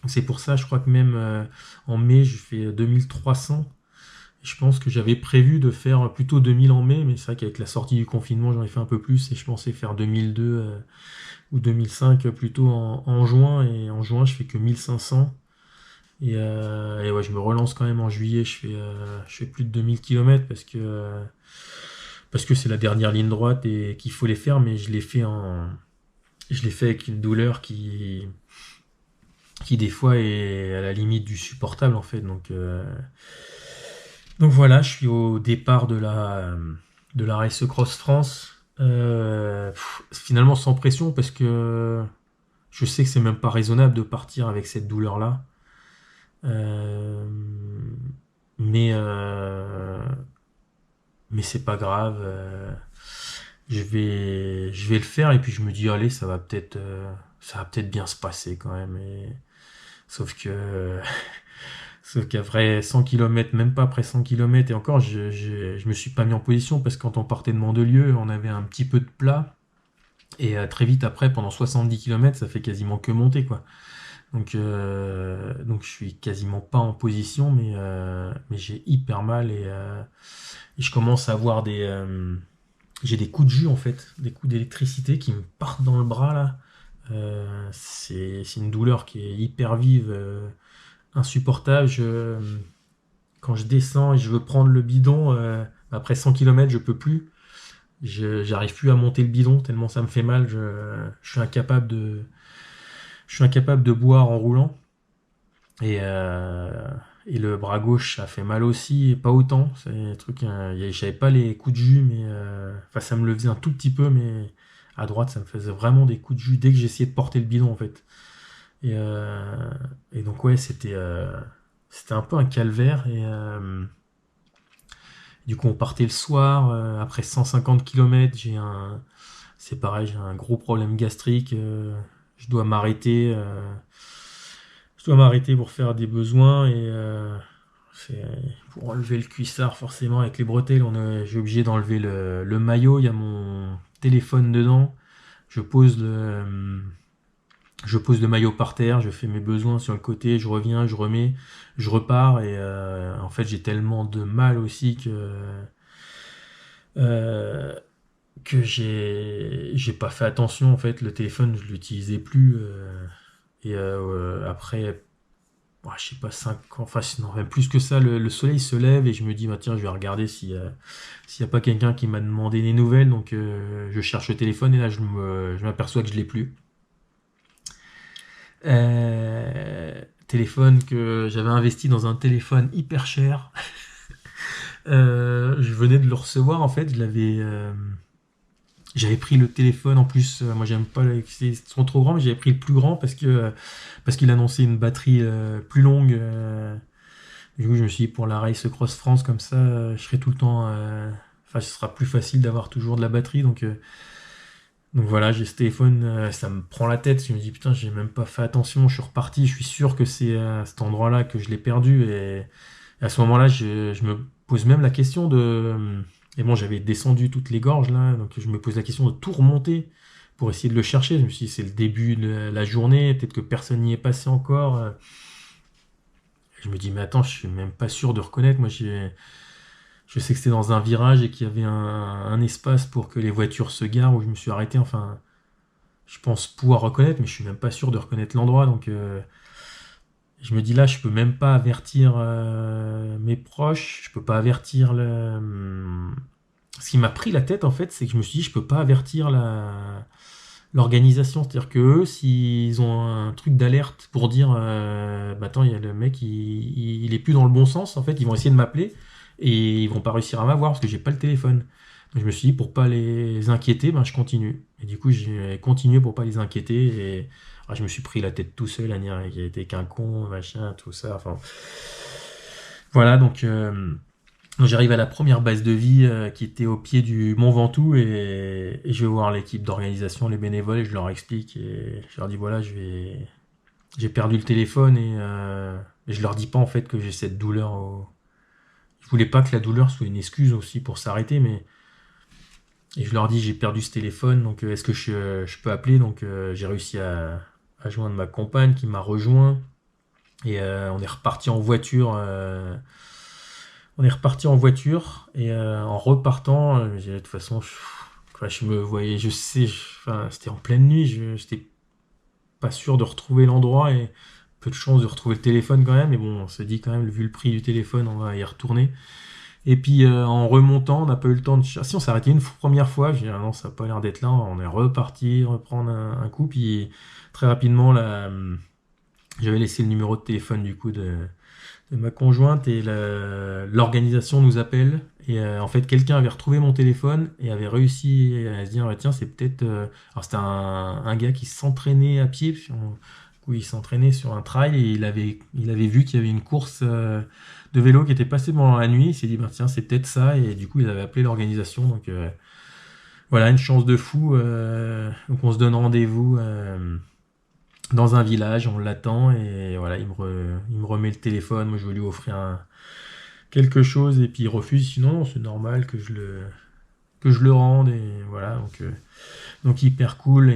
c'est pour ça, je crois que même en mai, je fais 2300. Je pense que j'avais prévu de faire plutôt 2000 en mai, mais c'est vrai qu'avec la sortie du confinement, j'en ai fait un peu plus et je pensais faire 2002 ou 2005 plutôt en juin. Et en juin, je fais que 1500. Et ouais, je me relance quand même en juillet, je fais plus de 2000 km parce que c'est la dernière ligne droite et qu'il faut les faire, mais je l'ai fait avec une douleur qui des fois est à la limite du supportable en fait. Donc voilà, je suis au départ de la Race Cross France. Finalement sans pression parce que je sais que c'est même pas raisonnable de partir avec cette douleur-là. Euh, mais mais c'est pas grave. Je vais le faire et puis je me dis allez, ça va peut-être bien se passer quand même. Sauf que sauf qu'après 100 km, même pas après 100 km, et encore, je me suis pas mis en position parce que quand on partait de Mandelieu, on avait un petit peu de plat. Et très vite après, pendant 70 km, ça fait quasiment que monter, quoi. Donc je suis quasiment pas en position, mais j'ai hyper mal et je commence à avoir j'ai des coups de jus en fait, des coups d'électricité qui me partent dans le bras là. C'est une douleur qui est hyper vive, insupportable. Quand je descends et je veux prendre le bidon, après 100 km, je peux plus. J'arrive plus à monter le bidon tellement ça me fait mal. Je suis incapable de boire en roulant. Et le bras gauche, ça fait mal aussi, et pas autant. C'est un truc, j'avais pas les coups de jus, mais enfin, ça me le faisait un tout petit peu, mais à droite, ça me faisait vraiment des coups de jus dès que j'essayais de porter le bidon, en fait. Et, euh, et donc, ouais, c'était un peu un calvaire. Du coup, on partait le soir. Après 150 km, c'est pareil, j'ai un gros problème gastrique. Je dois m'arrêter. Je dois m'arrêter pour faire des besoins et c'est pour enlever le cuissard forcément avec les bretelles. J'ai obligé d'enlever le maillot. Il y a mon téléphone dedans. Je pose Je pose le maillot par terre, je fais mes besoins sur le côté, je reviens, je remets, je repars et en fait j'ai tellement de mal aussi euh, que j'ai pas fait attention en fait. Le téléphone je l'utilisais plus après je sais pas 5 ans, enfin non, même plus que ça, le soleil se lève et je me dis bah tiens je vais regarder s'il y a pas quelqu'un qui m'a demandé des nouvelles donc je cherche le téléphone et là je m'aperçois que je l'ai plus. Téléphone que j'avais investi dans un téléphone hyper cher. Je venais de le recevoir en fait, j'avais pris le téléphone en plus. Moi j'aime pas ils sont trop grands, mais j'avais pris le plus grand parce qu'il annonçait une batterie plus longue. Du coup je me suis dit pour la Race Cross France comme ça, je serai tout le temps. Enfin, ce sera plus facile d'avoir toujours de la batterie donc voilà, j'ai ce téléphone, ça me prend la tête, je me dis putain, j'ai même pas fait attention, je suis reparti, je suis sûr que c'est à cet endroit-là que je l'ai perdu, et à ce moment-là, je me pose même la question et bon, j'avais descendu toutes les gorges là, donc je me pose la question de tout remonter pour essayer de le chercher, je me suis dit c'est le début de la journée, peut-être que personne n'y est passé encore, je me dis mais attends, je suis même pas sûr de reconnaître, je sais que c'était dans un virage et qu'il y avait un espace pour que les voitures se garent où je me suis arrêté, enfin je pense pouvoir reconnaître, mais je suis même pas sûr de reconnaître l'endroit. Donc, je me dis là, je peux même pas avertir mes proches, je peux pas avertir Ce qui m'a pris la tête en fait, c'est que je me suis dit, je peux pas avertir l'organisation. C'est-à-dire que eux, s'ils ont un truc d'alerte pour dire, bah attends, il y a le mec, il est plus dans le bon sens. En fait, ils vont essayer de m'appeler et ils vont pas réussir à m'avoir parce que j'ai pas le téléphone. Donc je me suis dit, pour pas les inquiéter, ben, je continue. Et du coup, j'ai continué pour pas les inquiéter. Et je me suis pris la tête tout seul à dire qu'il était qu'un con, machin, tout ça. Enfin, voilà, donc j'arrive à la première base de vie qui était au pied du Mont Ventoux et je vais voir l'équipe d'organisation, les bénévoles, et je leur explique. Et je leur dis, voilà, j'ai perdu le téléphone et je leur dis pas en fait que j'ai cette douleur. Je voulais pas que la douleur soit une excuse aussi pour s'arrêter, mais et je leur dis j'ai perdu ce téléphone, donc est-ce que je peux appeler? Donc j'ai réussi à joindre ma compagne qui m'a rejoint et on est reparti en voiture. On est reparti en voiture et en repartant, de toute façon, je me voyais, je sais, enfin, c'était en pleine nuit, j'étais pas sûr de retrouver l'endroit et peu de chance de retrouver le téléphone quand même. Mais bon, on se dit quand même, vu le prix du téléphone, on va y retourner. Et puis en remontant, on n'a pas eu le temps de chercher. Si on s'est arrêté une première fois, j'ai dit ah non, ça n'a pas l'air d'être là. On est reparti, reprendre un coup. Puis très rapidement, là, j'avais laissé le numéro de téléphone du coup de ma conjointe et l'organisation nous appelle. Et en fait, quelqu'un avait retrouvé mon téléphone et avait réussi à se dire ah, tiens, c'est peut-être. Alors c'était un gars qui s'entraînait à pied. Du coup, il s'entraînait sur un trail et il avait vu qu'il y avait une course de vélo qui était passée pendant la nuit. Il s'est dit, bah, tiens, c'est peut-être ça. Et du coup, il avait appelé l'organisation. Donc voilà, une chance de fou. Donc on se donne rendez-vous dans un village, on l'attend. Et voilà, il me remet le téléphone. Moi, je veux lui offrir quelque chose. Et puis il refuse. Sinon, c'est normal que je le rende. Et voilà, donc hyper cool.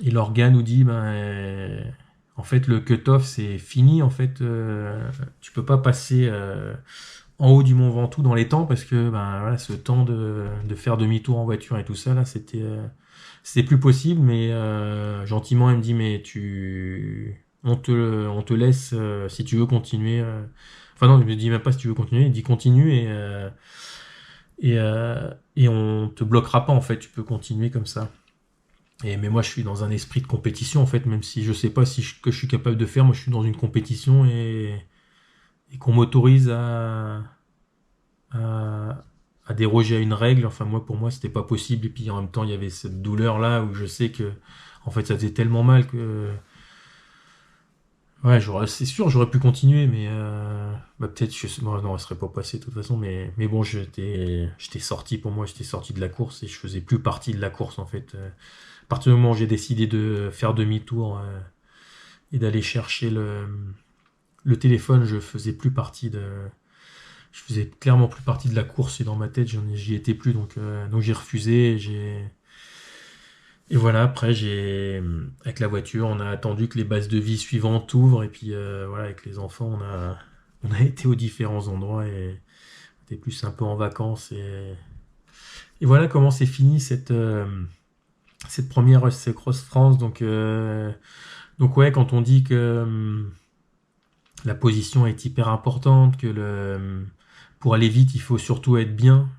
Et l'organe nous dit, ben, en fait, le cut-off, c'est fini. En fait, tu peux pas passer en haut du Mont Ventoux dans les temps parce que ben, voilà, ce temps de faire demi-tour en voiture et tout ça, là, c'était plus possible. Mais gentiment, il me dit, mais on te laisse si tu veux continuer. Enfin non, il me dit même pas si tu veux continuer, il dit continue et on te bloquera pas en fait, tu peux continuer comme ça. Mais moi, je suis dans un esprit de compétition, en fait, même si je sais pas que je suis capable de faire. Moi, je suis dans une compétition et qu'on m'autorise à, à déroger à une règle. Enfin, pour moi, c'était pas possible. Et puis, en même temps, il y avait cette douleur-là où je sais que, en fait, ça faisait tellement mal que, ouais, c'est sûr, j'aurais pu continuer, mais bah, peut-être, non, elle serait pas passée de toute façon. Mais bon, j'étais sorti, pour moi, j'étais sorti de la course et je faisais plus partie de la course, en fait. À partir du moment où j'ai décidé de faire demi-tour et d'aller chercher le téléphone, je faisais clairement plus partie de la course et dans ma tête, j'y étais plus, donc j'ai refusé. Et voilà, après, avec la voiture, on a attendu que les bases de vie suivantes ouvrent. Et puis voilà, avec les enfants, on a été aux différents endroits et on était plus un peu en vacances. Et voilà comment s'est fini cette première Cross France. Donc ouais, quand on dit que la position est hyper importante, que pour aller vite, il faut surtout être bien.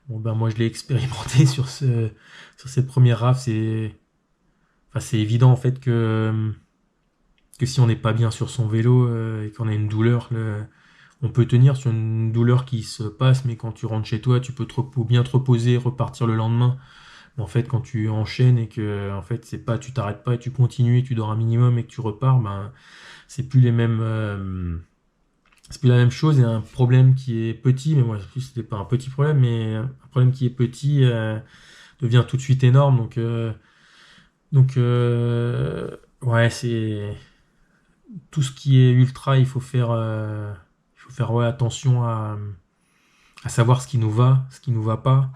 Bon ben moi je l'ai expérimenté sur cette première raf. Enfin, c'est évident en fait que si on n'est pas bien sur son vélo et qu'on a une douleur, on peut tenir sur une douleur qui se passe, mais quand tu rentres chez toi, tu peux bien te reposer, repartir le lendemain. Mais en fait, quand tu enchaînes et que en fait c'est pas, tu t'arrêtes pas et tu continues, et tu dors un minimum et que tu repars, ben c'est plus les mêmes, c'est plus la même chose. Et un problème qui est petit, mais moi c'était pas un petit problème, mais un problème qui est petit devient tout de suite énorme. Ouais, c'est tout ce qui est ultra, il faut faire ouais, attention à savoir ce qui nous va, ce qui nous va pas.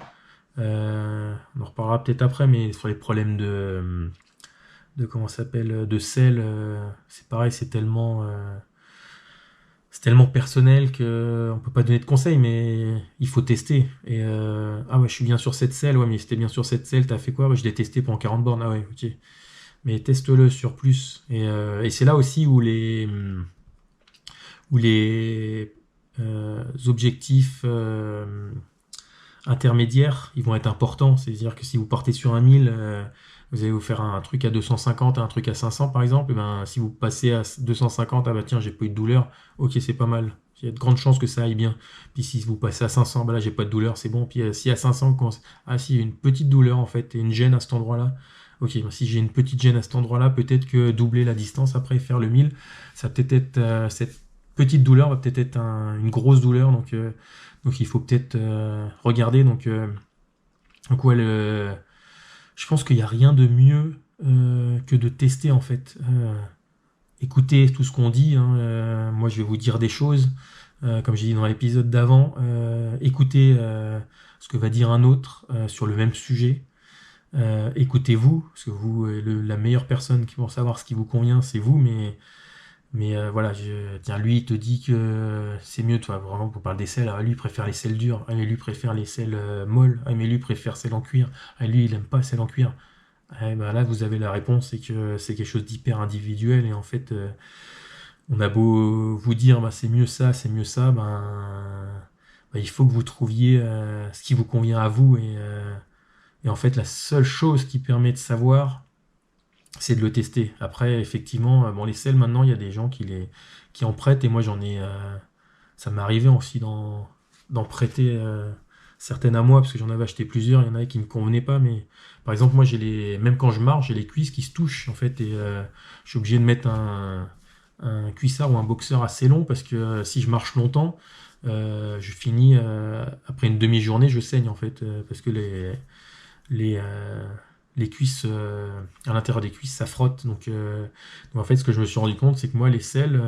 On en reparlera peut-être après, mais sur les problèmes de comment ça s'appelle, de sel, c'est pareil, c'est tellement personnel que on peut pas donner de conseils, mais il faut tester. Et ah ouais, je suis bien sur cette selle, ouais, mais si t'es bien sur cette selle, t'as fait quoi? Ouais, je l'ai testé pendant 40 bornes, ah ouais, ok. Mais teste-le sur plus. Et c'est là aussi où les objectifs intermédiaires, ils vont être importants. C'est-à-dire que si vous partez sur un 1000, vous allez vous faire un truc à 250, un truc à 500 par exemple, et ben, si vous passez à 250, ah bah tiens, j'ai pas eu de douleur, ok, c'est pas mal. Il y a de grandes chances que ça aille bien. Puis si vous passez à 500, bah là, j'ai pas de douleur, c'est bon. Puis si à 500, ah si, il y a une petite douleur en fait, et une gêne à cet endroit-là. Ok, bah, si j'ai une petite gêne à cet endroit-là, peut-être que doubler la distance après, faire le 1000, ça va peut-être être, cette petite douleur va peut-être être une grosse douleur. Donc il faut peut-être regarder. Donc ouais, je pense qu'il n'y a rien de mieux que de tester en fait. Écoutez tout ce qu'on dit, hein. Moi je vais vous dire des choses, comme j'ai dit dans l'épisode d'avant. Écoutez ce que va dire un autre sur le même sujet. Écoutez-vous, parce que vous, la meilleure personne qui pour savoir ce qui vous convient, c'est vous, mais voilà, tiens, lui, il te dit que c'est mieux, toi, vraiment, pour parler des selles. Ah, lui, il préfère les selles dures. Ah, mais lui, il préfère les selles molles. Ah, mais lui, il préfère celles en cuir. Ah, lui, il aime pas celles en cuir. Ah, bah, là, vous avez la réponse, c'est que c'est quelque chose d'hyper individuel. Et en fait, on a beau vous dire, bah, c'est mieux ça, bah, il faut que vous trouviez ce qui vous convient à vous. Et en fait, la seule chose qui permet de savoir, c'est de le tester. Après, effectivement, bon, les selles, maintenant, il y a des gens qui en prêtent, et moi, ça m'est arrivé aussi d'en prêter certaines à moi, parce que j'en avais acheté plusieurs, il y en avait qui me convenaient pas, mais par exemple, moi, même quand je marche, j'ai les cuisses qui se touchent, en fait, et je suis obligé de mettre un cuissard ou un boxeur assez long, parce que si je marche longtemps, je finis, après une demi-journée, je saigne, en fait, parce que les, euh, les cuisses, à l'intérieur des cuisses, ça frotte. Donc en fait, ce que je me suis rendu compte, c'est que moi, les selles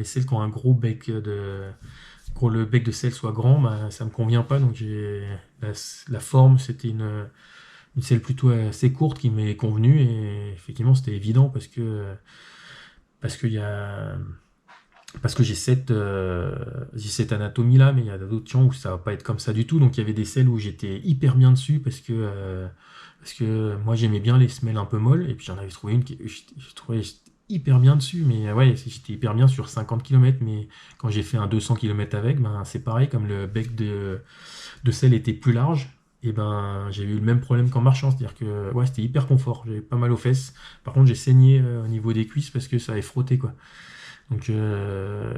qui ont un gros bec que le bec de selle soit grand, bah, ça me convient pas. Donc la forme, c'était une selle plutôt assez courte qui m'est convenue. Et effectivement, c'était évident parce que, y a, parce que j'ai cette anatomie-là, mais il y a d'autres gens où ça va pas être comme ça du tout. Donc il y avait des selles où j'étais hyper bien dessus parce que moi j'aimais bien les semelles un peu molles, et puis j'en avais trouvé une qui je trouvais hyper bien dessus. Mais ouais, j'étais hyper bien sur 50 km, mais quand j'ai fait un 200 km avec, ben c'est pareil, comme le bec de selle était plus large. Et ben j'ai eu le même problème qu'en marchant, c'est-à-dire que ouais, c'était hyper confort, j'avais pas mal aux fesses. Par contre, j'ai saigné au niveau des cuisses parce que ça avait frotté, quoi. Donc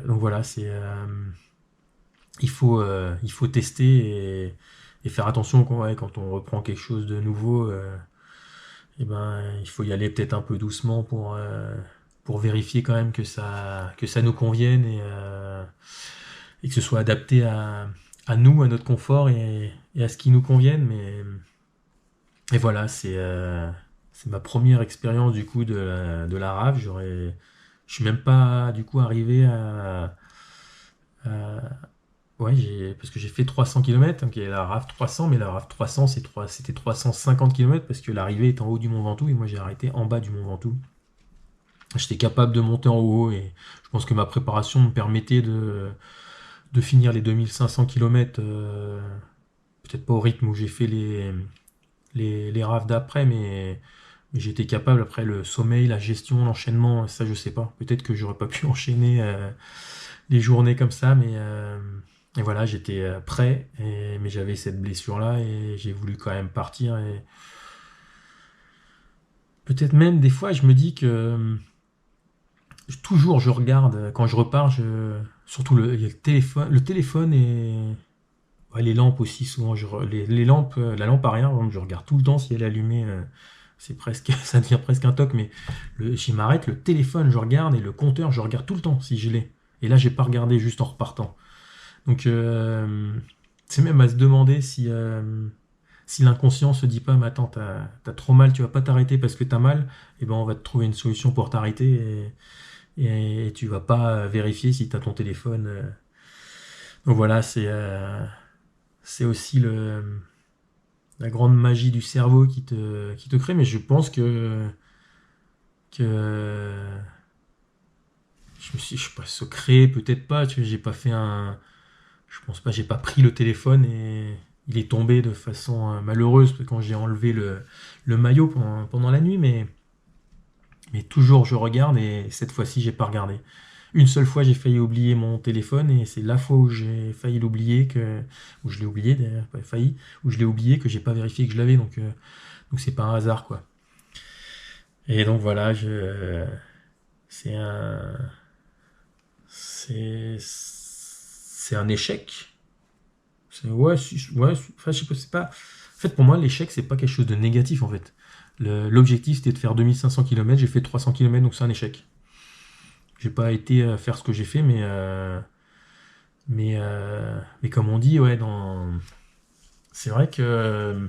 voilà, il faut tester et faire attention quand on reprend quelque chose de nouveau. Et ben, il faut y aller peut-être un peu doucement pour vérifier quand même que ça nous convienne et que ce soit adapté à nous, à notre confort et à ce qui nous convienne. Et voilà, c'est ma première expérience du coup de la rave. Je suis même pas du coup arrivé à Ouais, parce que j'ai fait 300 km, donc il y a la RAF 300, mais la RAF 300 c'était 350 km parce que l'arrivée est en haut du Mont Ventoux et moi j'ai arrêté en bas du Mont Ventoux. J'étais capable de monter en haut et je pense que ma préparation me permettait de finir les 2500 km, peut-être pas au rythme où j'ai fait les RAF d'après, mais j'étais capable. Après, le sommeil, la gestion, l'enchaînement, ça je sais pas. Peut-être que j'aurais pas pu enchaîner les journées comme ça, et voilà, j'étais prêt, mais j'avais cette blessure-là et j'ai voulu quand même partir. Et peut-être même des fois, je me dis que toujours je regarde quand je repars, surtout il y a le téléphone et ouais, les lampes aussi. Souvent, les lampes, la lampe arrière, je regarde tout le temps si elle est allumée. C'est presque, ça devient presque un toc, mais je m'arrête, le téléphone, je regarde et le compteur, je regarde tout le temps si je l'ai. Et là, j'ai pas regardé juste en repartant. Donc, c'est même à se demander si l'inconscient se dit pas, mais attends, t'as trop mal, tu vas pas t'arrêter parce que t'as mal, et ben on va te trouver une solution pour t'arrêter et tu vas pas vérifier si t'as ton téléphone. Donc voilà, c'est aussi la grande magie du cerveau qui te crée, mais je pense que je sais pas, secret, peut-être pas, tu vois, j'ai pas fait je pense pas, j'ai pas pris le téléphone et il est tombé de façon malheureuse quand j'ai enlevé le maillot pendant la nuit, mais toujours je regarde et cette fois-ci j'ai pas regardé. Une seule fois j'ai failli oublier mon téléphone et c'est la fois où j'ai failli l'oublier où je l'ai oublié d'ailleurs, pas failli, où je l'ai oublié que j'ai pas vérifié que je l'avais, donc c'est pas un hasard quoi. Et donc voilà, c'est un, c'est un échec. Ouais, ouais, enfin, je sais pas, c'est pas. En fait, pour moi, l'échec, c'est pas quelque chose de négatif, en fait. L'objectif, c'était de faire 2500 km, j'ai fait 300 km, donc c'est un échec. J'ai pas été faire ce que j'ai fait, mais comme on dit, ouais, c'est vrai que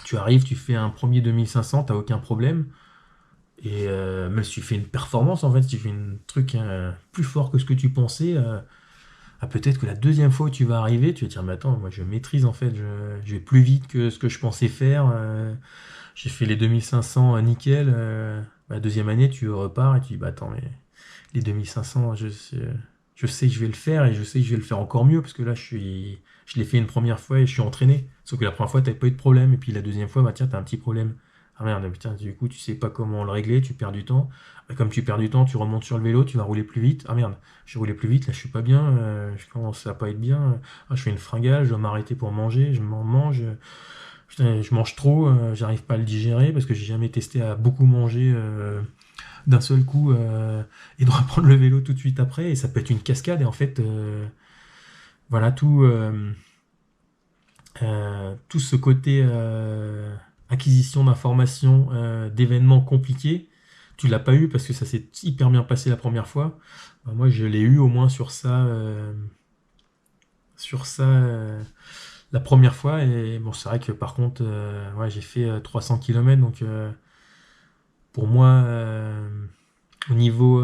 tu arrives, tu fais un premier 2500, t'as aucun problème. Et même si tu fais une performance, en fait, si tu fais un truc plus fort que ce que tu pensais, peut-être que la deuxième fois où tu vas arriver, tu vas te dire, mais attends, moi je maîtrise en fait, je vais plus vite que ce que je pensais faire. J'ai fait les 2500 nickel. La deuxième année, tu repars et tu dis, bah attends, mais les 2500, je sais que je vais le faire et je sais que je vais le faire encore mieux parce que là, je l'ai fait une première fois et je suis entraîné. Sauf que la première fois, t'avais pas eu de problème et puis la deuxième fois, bah tiens, t'as un petit problème. Ah merde, putain, du coup, tu sais pas comment le régler, tu perds du temps. Comme tu perds du temps, tu remontes sur le vélo, tu vas rouler plus vite. Ah merde, j'ai roulé plus vite, là je suis pas bien, je commence à pas être bien. Ah, je fais une fringale, je dois m'arrêter pour manger, je m'en mange. Putain, je mange trop, j'arrive pas à le digérer parce que j'ai jamais testé à beaucoup manger d'un seul coup et de reprendre le vélo tout de suite après. Et ça peut être une cascade. Et en fait, voilà, tout ce côté acquisition d'informations, d'événements compliqués, tu l'as pas eu parce que ça s'est hyper bien passé la première fois. Bah, moi, je l'ai eu au moins sur ça, la première fois. Et bon, c'est vrai que par contre, ouais, j'ai fait 300 km, donc pour moi, au niveau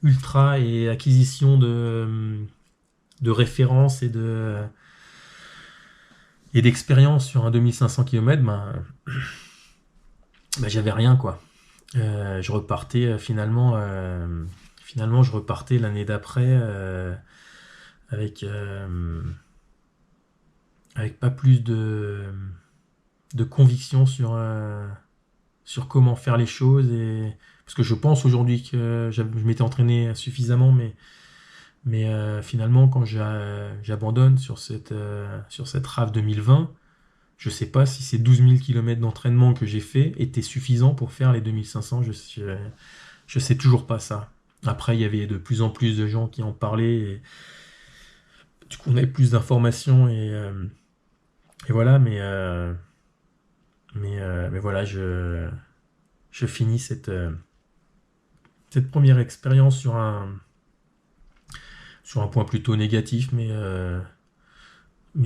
ultra et acquisition de références et d'expérience sur un 2500 km, ben, j'avais rien quoi. Je repartais finalement, je repartais l'année d'après avec, avec pas plus de conviction sur comment faire les choses. Parce que je pense aujourd'hui que je m'étais entraîné suffisamment, mais finalement, quand j'abandonne sur cette RAF 2020, je sais pas si ces 12 000 km d'entraînement que j'ai fait étaient suffisants pour faire les 2500. Je sais toujours pas ça. Après, il y avait de plus en plus de gens qui en parlaient. Et du coup, on avait plus d'informations. Et voilà, mais voilà, je finis cette première expérience sur un point plutôt négatif, mais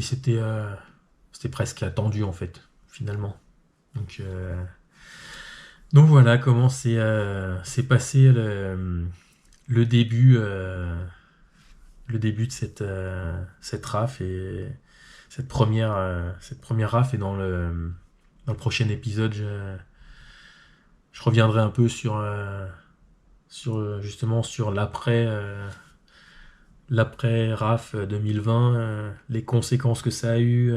c'était presque attendu en fait, finalement. Donc voilà comment s'est passé le début le début de cette RAF et cette première RAF. Et dans le prochain épisode, je reviendrai un peu justement sur l'après RAF 2020, les conséquences que ça a eu,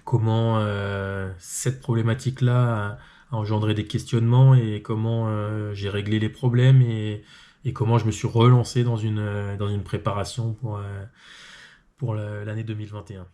comment cette problématique-là a engendré des questionnements et comment j'ai réglé les problèmes et comment je me suis relancé dans une préparation pour l'année 2021.